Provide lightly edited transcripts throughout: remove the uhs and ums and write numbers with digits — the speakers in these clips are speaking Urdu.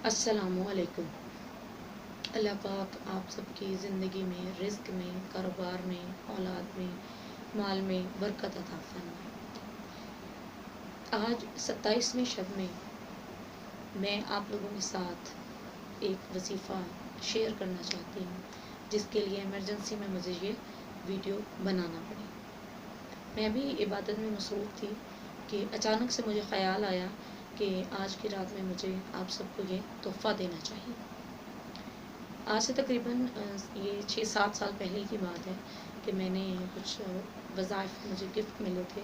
السلام علیکم۔ اللہ پاک آپ سب کی زندگی میں، رزق میں، کاروبار میں، اولاد میں، مال میں برکت عطا فرمائے۔ آج 27ویں شب میں آپ لوگوں کے ساتھ ایک وظیفہ شیئر کرنا چاہتی ہوں، جس کے لیے ایمرجنسی میں مجھے یہ ویڈیو بنانا پڑی۔ میں بھی عبادت میں مصروف تھی کہ اچانک سے مجھے خیال آیا کہ آج کی رات میں مجھے آپ سب کو یہ تحفہ دینا چاہیے۔ آج سے تقریباً یہ 6-7 سال پہلے کی بات ہے کہ میں نے کچھ وظائف مجھے گفٹ ملے تھے،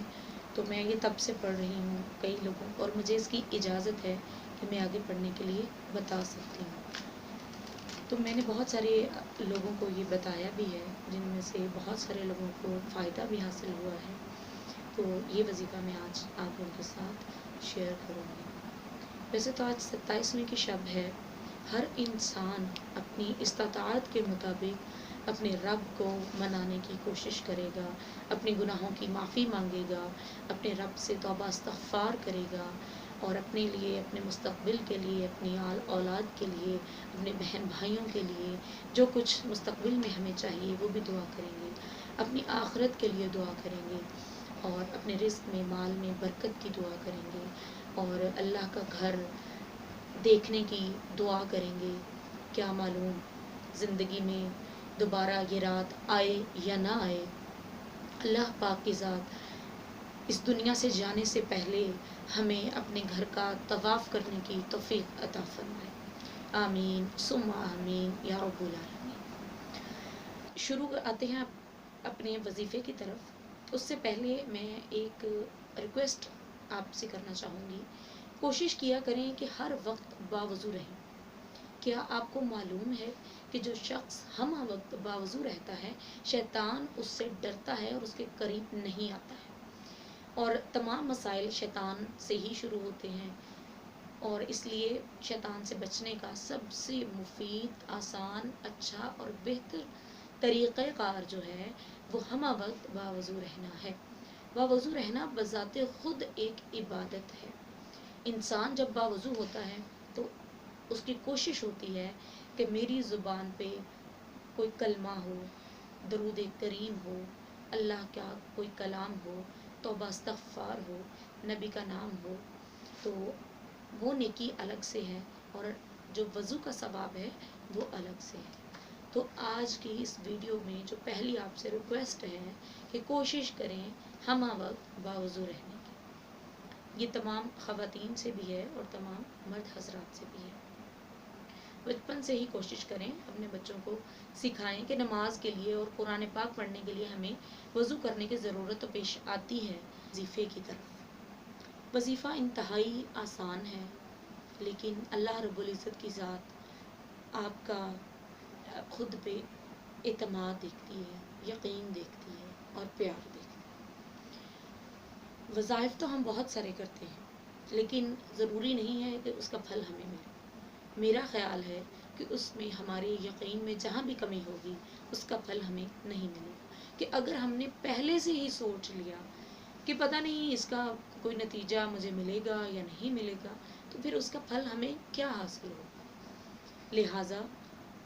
تو میں یہ تب سے پڑھ رہی ہوں کئی لوگوں کو، اور مجھے اس کی اجازت ہے کہ میں آگے پڑھنے کے لیے بتا سکتی ہوں۔ تو میں نے بہت سارے لوگوں کو یہ بتایا بھی ہے، جن میں سے بہت سارے لوگوں کو فائدہ بھی حاصل ہوا ہے۔ تو یہ وظیفہ میں آج آپ لوگوں کے ساتھ شیئر کروں گی۔ ویسے تو آج 27ویں کی شب ہے۔ ہر انسان اپنی استطاعت کے مطابق اپنے رب کو منانے کی کوشش کرے گا، اپنے گناہوں کی معافی مانگے گا، اپنے رب سے توبہ استغفار کرے گا، اور اپنے لیے، اپنے مستقبل کے لیے، اپنی اولاد کے لیے، اپنے بہن بھائیوں کے لیے جو کچھ مستقبل میں ہمیں چاہیے وہ بھی دعا کریں گے، اپنی آخرت کے لیے دعا کریں گے، اور اپنے رزق میں، مال میں برکت کی دعا کریں گے، اور اللہ کا گھر دیکھنے کی دعا کریں گے۔ کیا معلوم زندگی میں دوبارہ یہ رات آئے یا نہ آئے۔ اللہ پاک کی ذات اس دنیا سے جانے سے پہلے ہمیں اپنے گھر کا طواف کرنے کی توفیق عطا فرمائے۔ آمین ثم آمین یا رب العالمین۔ شروع آتے ہیں اپنے وظیفے کی طرف۔ اس سے پہلے میں ایک ریکویسٹ آپ سے کرنا چاہوں گی۔ کوشش کیا کریں کہ ہر وقت باوضو رہیں۔ کیا آپ کو معلوم ہے کہ جو شخص ہمہ وقت باوضو رہتا ہے، شیطان اس سے ڈرتا ہے اور اس کے قریب نہیں آتا ہے، اور تمام مسائل شیطان سے ہی شروع ہوتے ہیں، اور اس لیے شیطان سے بچنے کا سب سے مفید، آسان، اچھا اور بہتر طریقہ کار جو ہے وہ ہمہ وقت باوضو رہنا ہے۔ باوضو رہنا بذات خود ایک عبادت ہے۔ انسان جب باوضو ہوتا ہے تو اس کی کوشش ہوتی ہے کہ میری زبان پہ کوئی کلمہ ہو، درود کریم ہو، اللہ کا کوئی کلام ہو، توبہ استغفار ہو، نبی کا نام ہو، تو وہ نیکی الگ سے ہے، اور جو وضو کا ثواب ہے وہ الگ سے ہے۔ تو آج کی اس ویڈیو میں جو پہلی آپ سے ریکویسٹ ہے کہ کوشش کریں ہمہ وقت باوضو رہنے کی۔ یہ تمام خواتین سے بھی ہے اور تمام مرد حضرات سے بھی ہے۔ بچپن سے ہی کوشش کریں، اپنے بچوں کو سکھائیں کہ نماز کے لیے اور قرآن پاک پڑھنے کے لیے ہمیں وضو کرنے کی ضرورت تو پیش آتی ہے۔ وظیفے کی طرف۔ وظیفہ انتہائی آسان ہے، لیکن اللہ رب العزت کی ذات آپ کا خود پہ اعتماد دیکھتی ہے، یقین دیکھتی ہے اور پیار دیکھتی ہے۔ وظائف تو ہم بہت سارے کرتے ہیں، لیکن ضروری نہیں ہے کہ اس کا پھل ہمیں ملے۔ میرا خیال ہے کہ اس میں ہمارے یقین میں جہاں بھی کمی ہوگی اس کا پھل ہمیں نہیں ملے گا۔ کہ اگر ہم نے پہلے سے ہی سوچ لیا کہ پتہ نہیں اس کا کوئی نتیجہ مجھے ملے گا یا نہیں ملے گا، تو پھر اس کا پھل ہمیں کیا حاصل ہوگا۔ لہٰذا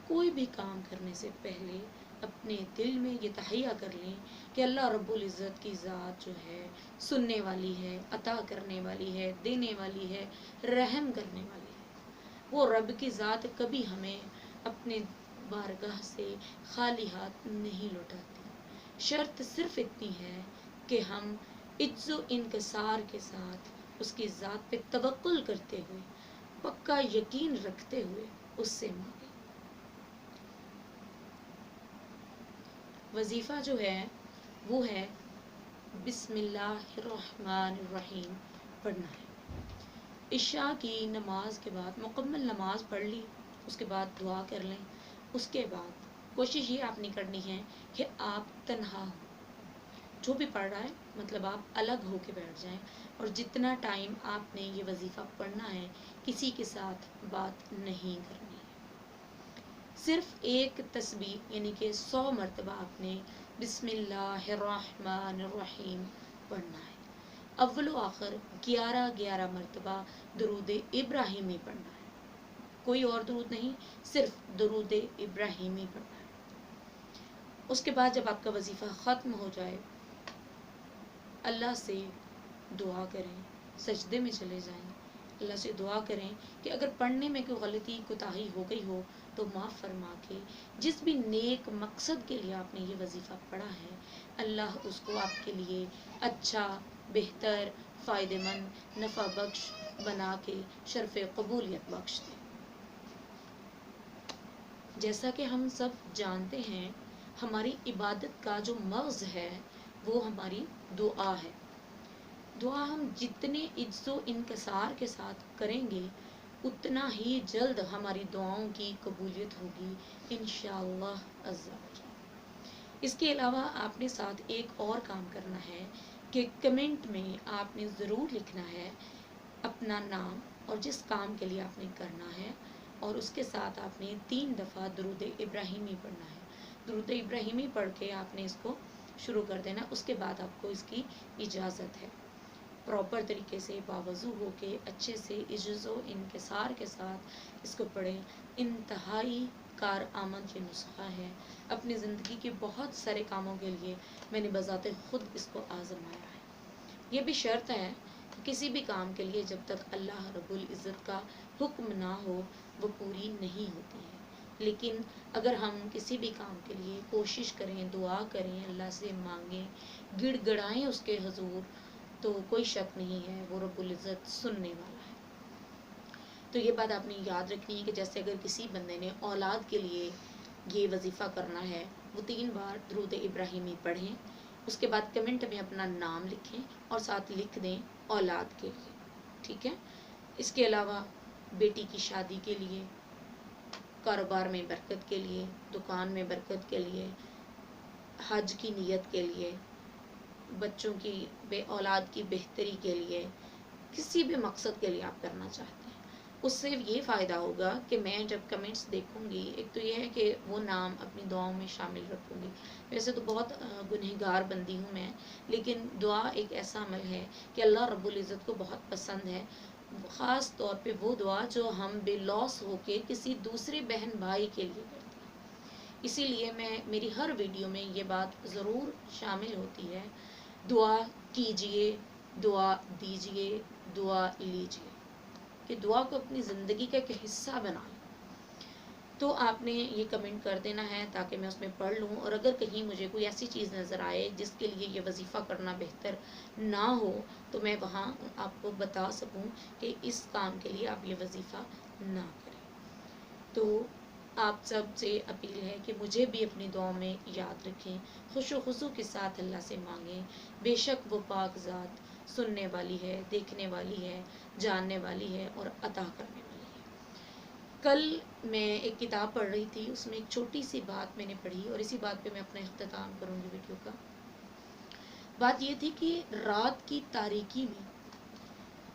کوئی بھی کام کرنے سے پہلے اپنے دل میں یہ تہیہ کر لیں کہ اللہ رب العزت کی ذات جو ہے سننے والی ہے، عطا کرنے والی ہے، دینے والی ہے، رحم کرنے والی ہے۔ وہ رب کی ذات کبھی ہمیں اپنے بارگاہ سے خالی ہاتھ نہیں لوٹاتی۔ شرط صرف اتنی ہے کہ ہم عجز و انکسار کے ساتھ اس کی ذات پہ توکل کرتے ہوئے، پکا یقین رکھتے ہوئے اس سے مانگیں۔ وظیفہ جو ہے وہ ہے بسم اللہ الرحمن الرحیم پڑھنا ہے۔ عشاء کی نماز کے بعد مکمل نماز پڑھ لی، اس کے بعد دعا کر لیں۔ اس کے بعد کوشش یہ آپ نے کرنی ہے کہ آپ تنہا ہوں، جو بھی پڑھ رہا ہے مطلب آپ الگ ہو کے بیٹھ جائیں، اور جتنا ٹائم آپ نے یہ وظیفہ پڑھنا ہے کسی کے ساتھ بات نہیں کرنی ہے۔ صرف ایک تسبیح یعنی کہ 100 مرتبہ آپ نے بسم اللہ الرحمن الرحیم پڑھنا ہے۔ اول و آخر 11 11 مرتبہ درود ابراہیمی پڑھنا ہے۔ کوئی اور درود نہیں، صرف درود ابراہیمی پڑھنا ہے۔ اس کے بعد جب آپ کا وظیفہ ختم ہو جائے، اللہ سے دعا کریں، سجدے میں چلے جائیں، اللہ سے دعا کریں کہ اگر پڑھنے میں کوئی غلطی کوتاہی ہو گئی ہو تو معاف فرما کے، جس بھی نیک مقصد کے لیے آپ نے یہ وظیفہ پڑھا ہے، اللہ اس کو آپ کے لیے اچھا، بہتر، فائدہ مند، نفع بخش بنا کے شرف قبولیت بخش دے۔ جیسا کہ ہم سب جانتے ہیں، ہماری عبادت کا جو مغز ہے وہ ہماری دعا ہے۔ دعا ہم جتنے عجز و انکسار کے ساتھ کریں گے، اتنا ہی جلد ہماری دعاؤں کی قبولیت ہوگی انشاءاللہ عز و جل۔ اس کے علاوہ آپ نے ساتھ ایک اور کام کرنا ہے کہ کمنٹ میں آپ نے ضرور لکھنا ہے اپنا نام اور جس کام کے لیے آپ نے کرنا ہے، اور اس کے ساتھ آپ نے 3 دفعہ درود ابراہیمی پڑھنا ہے۔ درود ابراہیمی پڑھ کے آپ نے اس کو شروع کر دینا، اس کے بعد آپ کو اس کی اجازت ہے۔ پراپر طریقے سے باوضو ہو کے اچھے سے عجز و انکسار کے ساتھ اس کو پڑھیں۔ انتہائی کارآمد یہ نسخہ ہے۔ اپنی زندگی کے بہت سارے کاموں کے لیے میں نے بذات خود اس کو آزمایا ہے۔ یہ بھی شرط ہے کہ کسی بھی کام کے لیے جب تک اللہ رب العزت کا حکم نہ ہو وہ پوری نہیں ہوتی ہے، لیکن اگر ہم کسی بھی کام کے لیے کوشش کریں، دعا کریں، اللہ سے مانگیں، گڑ گڑائیں اس کے حضور، تو کوئی شک نہیں ہے وہ رب العزت سننے والا ہے۔ تو یہ بات آپ نے یاد رکھنی ہے کہ جیسے اگر کسی بندے نے اولاد کے لیے یہ وظیفہ کرنا ہے، وہ 3 بار درود ابراہیمی پڑھیں، اس کے بعد کمنٹ میں اپنا نام لکھیں اور ساتھ لکھ دیں اولاد کے لیے، ٹھیک ہے؟ اس کے علاوہ بیٹی کی شادی کے لیے، کاروبار میں برکت کے لیے، دکان میں برکت کے لیے، حج کی نیت کے لیے، بچوں کی اولاد کی بہتری کے لیے، کسی بھی مقصد کے لیے آپ کرنا چاہتے ہیں، اس سے یہ فائدہ ہوگا کہ میں جب کمنٹس دیکھوں گی، ایک تو یہ ہے کہ وہ نام اپنی دعاؤں میں شامل رکھوں گی۔ ویسے تو بہت گنہگار بندی ہوں میں، لیکن دعا ایک ایسا عمل ہے کہ اللہ رب العزت کو بہت پسند ہے، خاص طور پہ وہ دعا جو ہم بے لوث ہو کے کسی دوسرے بہن بھائی کے لیے کرتے ہیں۔ اسی لیے میری ہر ویڈیو میں یہ بات ضرور شامل ہوتی ہے، دعا کیجئے، دعا دیجئے، دعا لیجئے، کہ دعا کو اپنی زندگی کا ایک حصہ بنا لیں۔ تو آپ نے یہ کمنٹ کر دینا ہے تاکہ میں اس میں پڑھ لوں، اور اگر کہیں مجھے کوئی ایسی چیز نظر آئے جس کے لیے یہ وظیفہ کرنا بہتر نہ ہو تو میں وہاں آپ کو بتا سکوں کہ اس کام کے لیے آپ یہ وظیفہ نہ کریں۔ تو آپ سب سے اپیل ہے کہ مجھے بھی اپنی دعاؤں میں یاد رکھیں، خوش و خضو کے ساتھ اللہ سے مانگیں، بے شک وہ پاک ذات سننے والی ہے، دیکھنے والی ہے، جاننے والی ہے اور عطا کرنے والی ہے۔ کل میں ایک کتاب پڑھ رہی تھی، اس میں ایک چھوٹی سی بات میں نے پڑھی، اور اسی بات پہ میں اپنا اختتام کروں گی ویڈیو کا۔ بات یہ تھی کہ رات کی تاریکی میں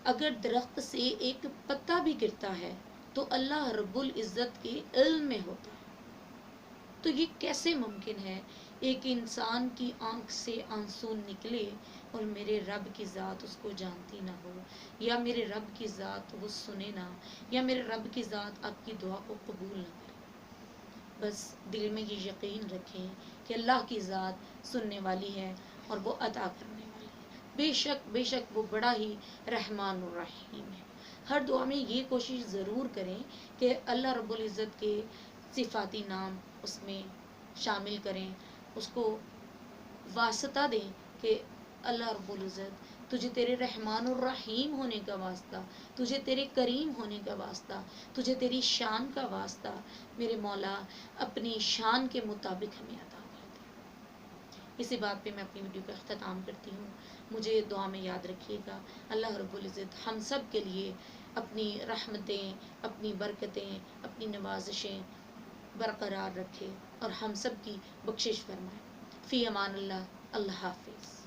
اگر درخت سے ایک پتا بھی گرتا ہے تو اللہ رب العزت کے علم میں ہوتا ہے۔ تو یہ کیسے ممکن ہے ایک انسان کی آنکھ سے آنسو نکلے اور میرے رب کی ذات اس کو جانتی نہ ہو، یا میرے رب کی ذات وہ سنے نہ، یا میرے رب کی ذات آپ کی دعا کو قبول نہ کرے۔ بس دل میں یہ یقین رکھیں کہ اللہ کی ذات سننے والی ہے اور وہ عطا کرنے والی ہے۔ بے شک وہ بڑا ہی رحمان الرحیم ہے۔ ہر دعا میں یہ کوشش ضرور کریں کہ اللہ رب العزت کے صفاتی نام اس میں شامل کریں، اس کو واسطہ دیں کہ اللہ رب العزت تجھے تیرے رحمان الرحیم ہونے کا واسطہ، تجھے تیرے کریم ہونے کا واسطہ، تجھے تیری شان کا واسطہ، میرے مولا اپنی شان کے مطابق ہمیں عطا کر دے۔ اسی بات پہ میں اپنی ویڈیو کا اختتام کرتی ہوں۔ مجھے دعا میں یاد رکھیے گا۔ اللہ رب العزت ہم سب کے لیے اپنی رحمتیں، اپنی برکتیں، اپنی نوازشیں برقرار رکھے اور ہم سب کی بخشش فرمائے۔ فی امان اللہ، اللہ حافظ۔